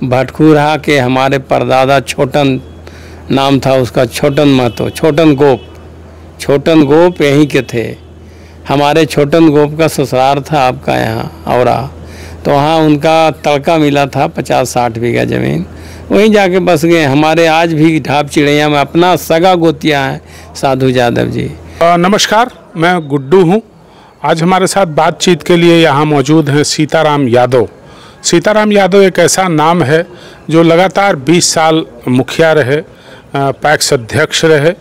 भटकूरा के हमारे परदादा छोटन नाम था उसका, छोटन महतो, छोटन गोप यहीं के थे। हमारे छोटन गोप का ससुराल था आपका यहाँ औरा, तो वहाँ उनका तड़का मिला था 50-60 बीघा ज़मीन, वहीं जाके बस गए। हमारे आज भी ढाब चिड़ैया में अपना सगा गोतिया है साधु यादव जी। नमस्कार, मैं गुड्डू हूँ। आज हमारे साथ बातचीत के लिए यहाँ मौजूद हैं सीताराम यादव। सीताराम यादव एक ऐसा नाम है जो लगातार 20 साल मुखिया रहे, पैक्स अध्यक्ष रहे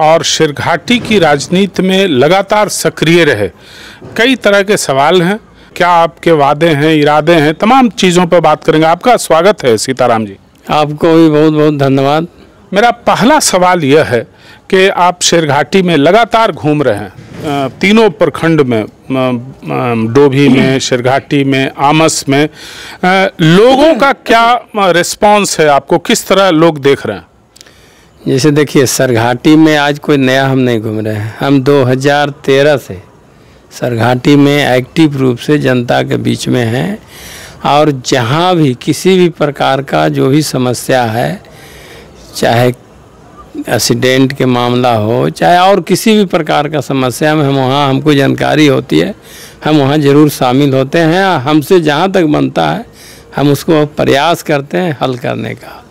और शिरघाटी की राजनीति में लगातार सक्रिय रहे। कई तरह के सवाल हैं, क्या आपके वादे हैं, इरादे हैं, तमाम चीज़ों पर बात करेंगे। आपका स्वागत है सीताराम जी। आपको भी बहुत बहुत धन्यवाद। मेरा पहला सवाल यह है कि आप शिरघाटी में लगातार घूम रहे हैं, तीनों प्रखंड में, डोभी में, शिरघाटी में, आमस में, लोगों का क्या रिस्पांस है? आपको किस तरह लोग देख रहे हैं? जैसे देखिए, सरघाटी में आज कोई नया हम नहीं घूम रहे हैं। हम 2013 से सरघाटी में एक्टिव रूप से जनता के बीच में हैं और जहाँ भी किसी भी प्रकार का जो भी समस्या है, चाहे एक्सीडेंट के मामला हो, चाहे और किसी भी प्रकार का समस्या में हम वहाँ, हमको जानकारी होती है, हम वहाँ ज़रूर शामिल होते हैं। हमसे जहाँ तक बनता है हम उसको प्रयास करते हैं हल करने का।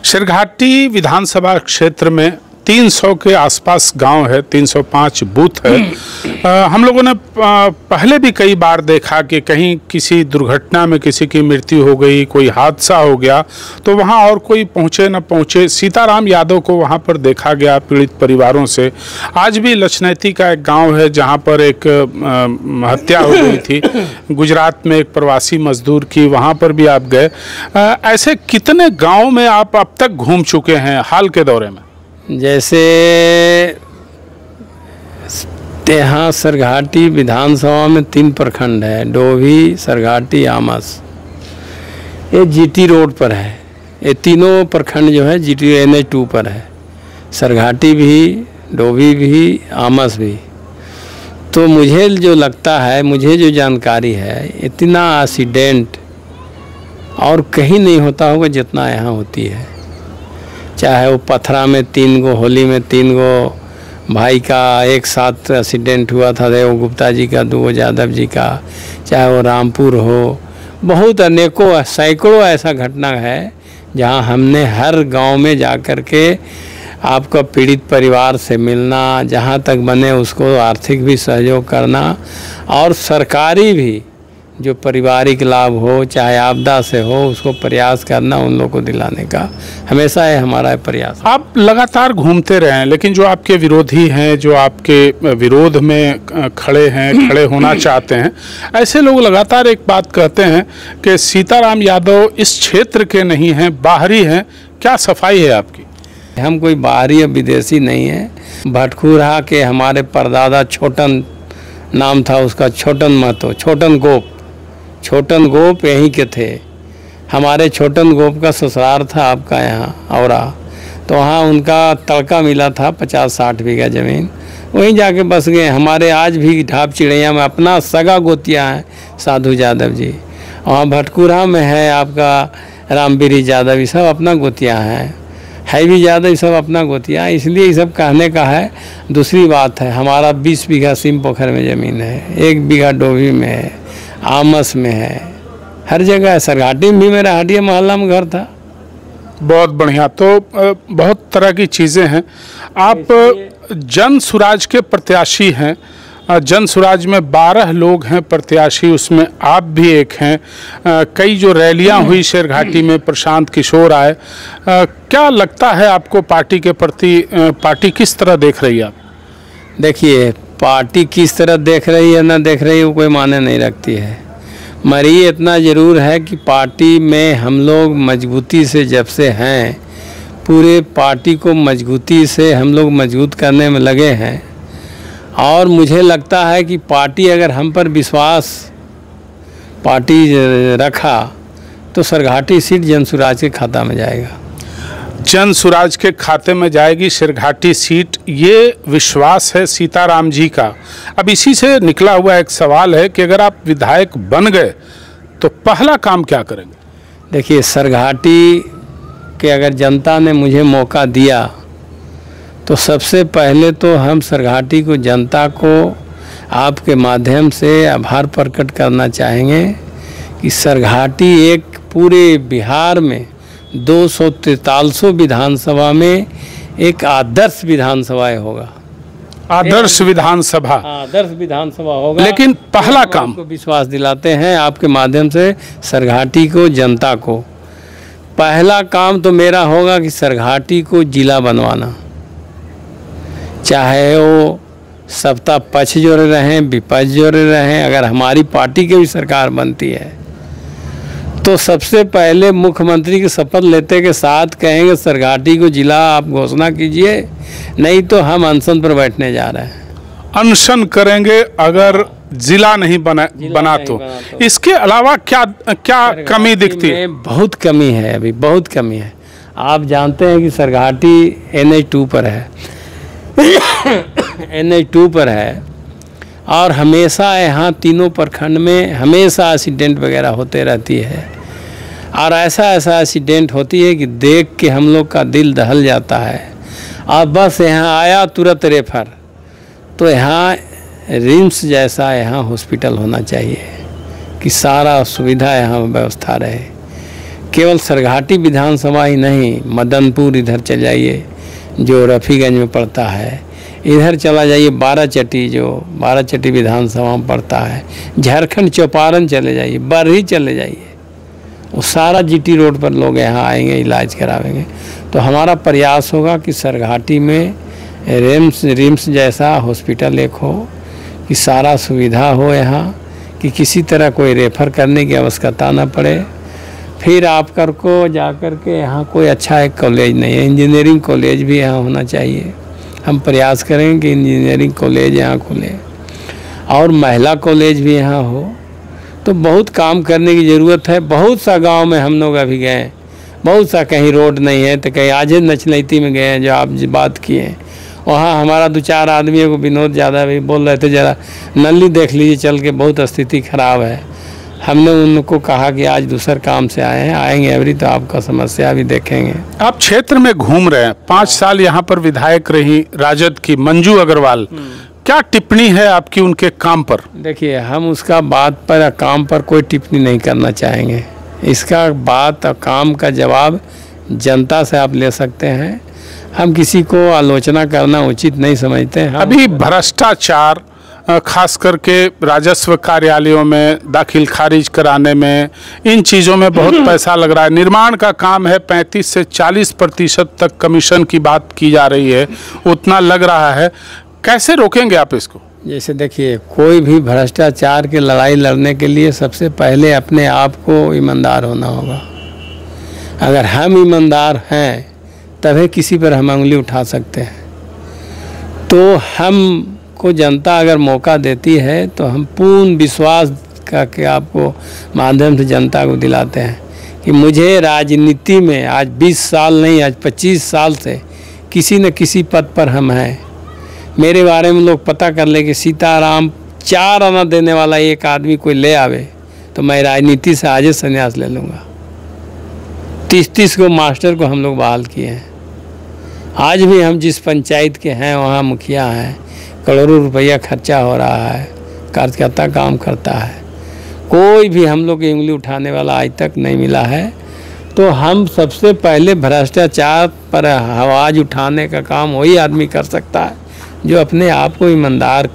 शिरघाटी विधानसभा क्षेत्र में 300 के आसपास गांव है, 305 बूथ है। हम लोगों ने पहले भी कई बार देखा कि कहीं किसी दुर्घटना में किसी की मृत्यु हो गई, कोई हादसा हो गया, तो वहां और कोई पहुंचे न पहुंचे, सीताराम यादव को वहां पर देखा गया पीड़ित परिवारों से। आज भी लछनैती का एक गांव है जहां पर एक हत्या हो गई थी, गुजरात में एक प्रवासी मजदूर की, वहां पर भी आप गए। ऐसे कितने गाँव में आप अब तक घूम चुके हैं हाल के दौरे में? जैसे यहाँ सरघाटी विधानसभा में 3 प्रखंड है, डोभी, सरघाटी, आमस। ये जीटी रोड पर है। ये तीनों प्रखंड जो है जीटी NH 2 पर है, सरघाटी भी, डोभी भी, आमस भी। तो मुझे जो लगता है, मुझे जो जानकारी है, इतना एक्सीडेंट और कहीं नहीं होता होगा जितना यहाँ होती है। चाहे वो पथरा में 3 गो, होली में 3 गो भाई का एक साथ एक्सीडेंट हुआ था, देव गुप्ता जी का, 2 यादव जी का, चाहे वो रामपुर हो, बहुत अनेकों सैकड़ों ऐसा घटना है जहां हमने हर गांव में जा कर के आपका पीड़ित परिवार से मिलना, जहां तक बने उसको आर्थिक भी सहयोग करना और सरकारी भी जो पारिवारिक लाभ हो, चाहे आपदा से हो, उसको प्रयास करना, उन लोगों को दिलाने का हमेशा है हमारा प्रयास। आप लगातार घूमते रहे हैं, लेकिन जो आपके विरोधी हैं, जो आपके विरोध में खड़े हैं, खड़े होना चाहते हैं, ऐसे लोग लगातार एक बात कहते हैं कि सीताराम यादव इस क्षेत्र के नहीं हैं, बाहरी हैं। क्या सफाई है आपकी? हम कोई बाहरी या विदेशी नहीं है। भटकूरा के हमारे परदादा छोटन नाम था उसका, छोटन महतो, छोटन गोप यहीं के थे। हमारे छोटन गोप का ससुराल था आपका यहाँ औरा, तो वहाँ उनका तड़का मिला था 50-60 बीघा ज़मीन, वहीं जाके बस गए। हमारे आज भी ढाब चिड़ैया में अपना सगा गोतिया है साधु यादव जी। वहाँ भटकूरा में है आपका रामबीरी यादव, ये सब अपना गोतिया है भी यादव, ये सब अपना गोतिया। इसलिए ये सब कहने का है। दूसरी बात है, हमारा 20 बीघा सिम पोखर में ज़मीन है, 1 बीघा डोभी में है, आमस में है, हर जगह है। सरघाटी में भी मेरा हटिया मोहल्ला में घर था। बहुत बढ़िया। तो बहुत तरह की चीज़ें हैं। आप जन सुराज के प्रत्याशी हैं। जन सुराज में 12 लोग हैं प्रत्याशी, उसमें आप भी एक हैं। कई जो रैलियां हुई शिरघाटी में, प्रशांत किशोर आए। क्या लगता है आपको पार्टी के प्रति? पार्टी किस तरह देख रही है आप? देखिए, पार्टी किस तरह देख रही है ना देख रही है वो कोई माने नहीं रखती है, मगर ये इतना ज़रूर है कि पार्टी में हम लोग मजबूती से जब से हैं, पूरे पार्टी को मजबूती से हम लोग मजबूत करने में लगे हैं। और मुझे लगता है कि पार्टी अगर हम पर विश्वास पार्टी रखा तो सरघाटी सीट जनसुराज के खाता में जाएगा। जन सुराज के खाते में जाएगी शिरघाटी सीट, ये विश्वास है सीताराम जी का। अब इसी से निकला हुआ एक सवाल है कि अगर आप विधायक बन गए तो पहला काम क्या करेंगे? देखिए, सरघाटी के अगर जनता ने मुझे मौका दिया तो सबसे पहले तो हम सरघाटी को, जनता को आपके माध्यम से आभार प्रकट करना चाहेंगे कि सरघाटी एक पूरे बिहार में 243 विधानसभा में एक आदर्श विधानसभा होगा। आदर्श विधानसभा, आदर्श विधानसभा होगा। लेकिन पहला काम को विश्वास दिलाते हैं आपके माध्यम से सरघाटी को, जनता को, पहला काम तो मेरा होगा कि सरघाटी को जिला बनवाना, चाहे वो सत्ता पक्ष जोड़े रहें, विपक्ष जोड़े रहें। अगर हमारी पार्टी की भी सरकार बनती है तो सबसे पहले मुख्यमंत्री की शपथ लेते के साथ कहेंगे सरघाटी को जिला आप घोषणा कीजिए, नहीं तो हम अनशन पर बैठने जा रहे हैं। अनशन करेंगे अगर जिला नहीं बना तो। इसके अलावा क्या क्या कमी दिखती है? बहुत कमी है, अभी बहुत कमी है। आप जानते हैं कि सरघाटी NH2 पर है NH2 पर है और हमेशा यहाँ तीनों प्रखंड में हमेशा एक्सीडेंट वगैरह होते रहती है और ऐसा एक्सीडेंट होती है कि देख के हम लोग का दिल दहल जाता है। और बस यहाँ आया तुरंत रेफर, तो यहाँ रिम्स जैसा यहाँ हॉस्पिटल होना चाहिए कि सारा सुविधा यहाँ व्यवस्था रहे। केवल सरघाटी विधानसभा ही नहीं, मदनपुर इधर चले जाइए जो रफ़ीगंज में पड़ता है, इधर चला जाइए बाराचट्टी जो बाराचट्टी विधानसभा में पड़ता है, झारखंड चौपारण चले जाइए, बरही चले जाइए, वो सारा GT रोड पर लोग यहाँ आएंगे, इलाज करावेंगे। तो हमारा प्रयास होगा कि सरघाटी में रिम्स जैसा हॉस्पिटल एक हो कि सारा सुविधा हो यहाँ, कि किसी तरह कोई रेफ़र करने की आवश्यकता ना पड़े। फिर आप को जा कर के यहाँ कोई अच्छा एक कॉलेज नहीं है, इंजीनियरिंग कॉलेज भी यहाँ होना चाहिए। हम प्रयास करेंगे कि इंजीनियरिंग कॉलेज यहाँ खुले और महिला कॉलेज भी यहाँ हो। तो बहुत काम करने की ज़रूरत है। बहुत सा गांव में हम लोग अभी गए, बहुत सा कहीं रोड नहीं है, तो कहीं आज नचलैती में गए हैं जो आप बात किए, वहाँ हमारा 2-4 आदमियों को विनोद ज़्यादा भी बोल रहे थे ज़रा नली देख लीजिए चल के, बहुत स्थिति ख़राब है। हमने उनको कहा कि आज दूसरे काम से आए हैं, आएंगे अभी तो आपका समस्या भी देखेंगे। आप क्षेत्र में घूम रहे हैं, 5 साल यहाँ पर विधायक रही राजद की मंजू अग्रवाल, क्या टिप्पणी है आपकी उनके काम पर? देखिए, हम उसका बात पर काम पर कोई टिप्पणी नहीं करना चाहेंगे। इसका बात और काम का जवाब जनता से आप ले सकते हैं। हम किसी को आलोचना करना उचित नहीं समझते हैं। अभी भ्रष्टाचार खास करके राजस्व कार्यालयों में दाखिल खारिज कराने में, इन चीज़ों में बहुत पैसा लग रहा है। निर्माण का काम है, 35 से 40% तक कमीशन की बात की जा रही है, उतना लग रहा है। कैसे रोकेंगे आप इसको? जैसे देखिए, कोई भी भ्रष्टाचार की लड़ाई लड़ने के लिए सबसे पहले अपने आप को ईमानदार होना होगा। अगर हम ईमानदार हैं तभी किसी पर हम उंगली उठा सकते हैं। तो हम को जनता अगर मौका देती है तो हम पूर्ण विश्वास करके आपको माध्यम से जनता को दिलाते हैं कि मुझे राजनीति में आज 20 साल नहीं, आज 25 साल से किसी न किसी पद पर हम हैं। मेरे बारे में लोग पता कर ले कि सीताराम 4 आना देने वाला एक आदमी कोई ले आवे तो मैं राजनीति से आज संन्यास ले लूँगा। 30 को मास्टर को हम लोग बहाल किए हैं। आज भी हम जिस पंचायत के हैं वहाँ मुखिया हैं, करोड़ों रुपया खर्चा हो रहा है, कार्यकर्ता काम करता है, कोई भी हम लोग की उंगली उठाने वाला आज तक नहीं मिला है। तो हम सबसे पहले भ्रष्टाचार पर आवाज़ उठाने का काम वही आदमी कर सकता है जो अपने आप को ईमानदार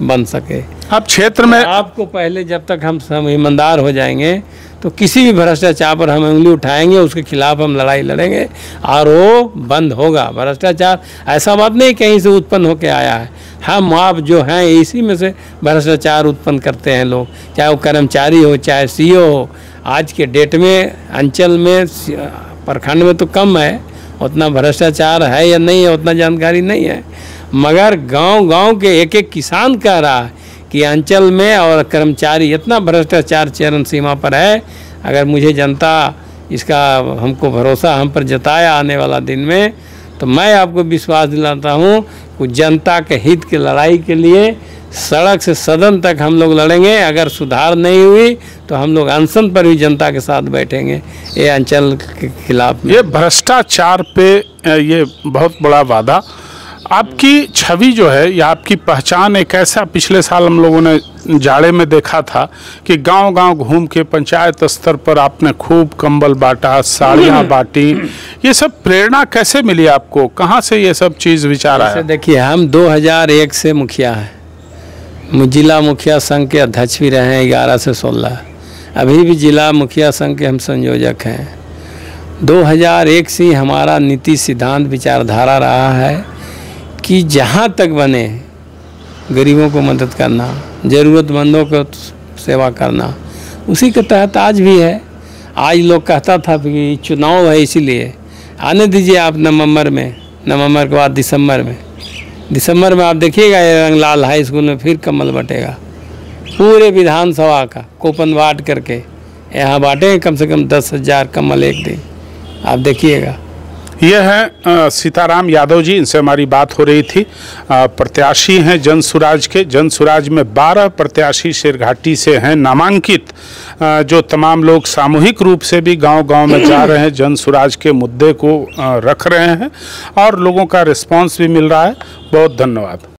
बन सके। अब क्षेत्र में आपको पहले जब तक हम ईमानदार हो जाएंगे तो किसी भी भ्रष्टाचार पर हम उंगली उठाएंगे, उसके खिलाफ हम लड़ाई लड़ेंगे और वो बंद होगा। भ्रष्टाचार ऐसा बात नहीं कहीं से उत्पन्न होकर आया है, हम आप जो हैं इसी में से भ्रष्टाचार उत्पन्न करते हैं लोग, चाहे वो कर्मचारी हो चाहे CO हो। आज के डेट में अंचल में प्रखंड में तो कम है, उतना भ्रष्टाचार है या नहीं है उतना जानकारी नहीं है, मगर गांव-गांव के एक किसान कह रहा है कि अंचल में और कर्मचारी इतना भ्रष्टाचार चरम सीमा पर है। अगर मुझे जनता इसका हमको भरोसा हम पर जताया आने वाला दिन में, तो मैं आपको विश्वास दिलाता हूँ कि जनता के हित की लड़ाई के लिए सड़क से सदन तक हम लोग लड़ेंगे। अगर सुधार नहीं हुई तो हम लोग अनशन पर भी जनता के साथ बैठेंगे, ये अंचल के खिलाफ में। ये भ्रष्टाचार पे ये बहुत बड़ा वादा, आपकी छवि जो है या आपकी पहचान एक ऐसा, पिछले साल हम लोगों ने जाड़े में देखा था कि गांव-गांव घूम के पंचायत स्तर पर आपने खूब कंबल बांटा, साड़ियाँ बांटी। ये सब प्रेरणा कैसे मिली आपको, कहाँ से ये सब चीज़ विचार आया? देखिए, हम 2001 से मुखिया हैं, जिला मुखिया संघ के अध्यक्ष भी रहे हैं 11 से 16, अभी भी जिला मुखिया संघ के हम संयोजक हैं। 2001 से ही हमारा नीति सिद्धांत विचारधारा रहा है कि जहाँ तक बने गरीबों को मदद करना, ज़रूरतमंदों को सेवा करना, उसी के तहत आज भी है। आज लोग कहता था कि चुनाव है इसीलिए आने दीजिए आप नवंबर में, नवंबर के बाद दिसंबर में आप देखिएगा ये रंगलाल हाई स्कूल में फिर कमल बटेगा, पूरे विधानसभा का कूपन बांट करके यहाँ बांटेंगे कम से कम 10,000 कमल एक दिन, आप देखिएगा। यह है सीताराम यादव जी, इनसे हमारी बात हो रही थी। प्रत्याशी हैं जन सुराज के। जन सुराज में 12 प्रत्याशी शेरघाटी से हैं नामांकित, जो तमाम लोग सामूहिक रूप से भी गांव-गांव में जा रहे हैं, जन सुराज के मुद्दे को रख रहे हैं और लोगों का रिस्पांस भी मिल रहा है। बहुत धन्यवाद।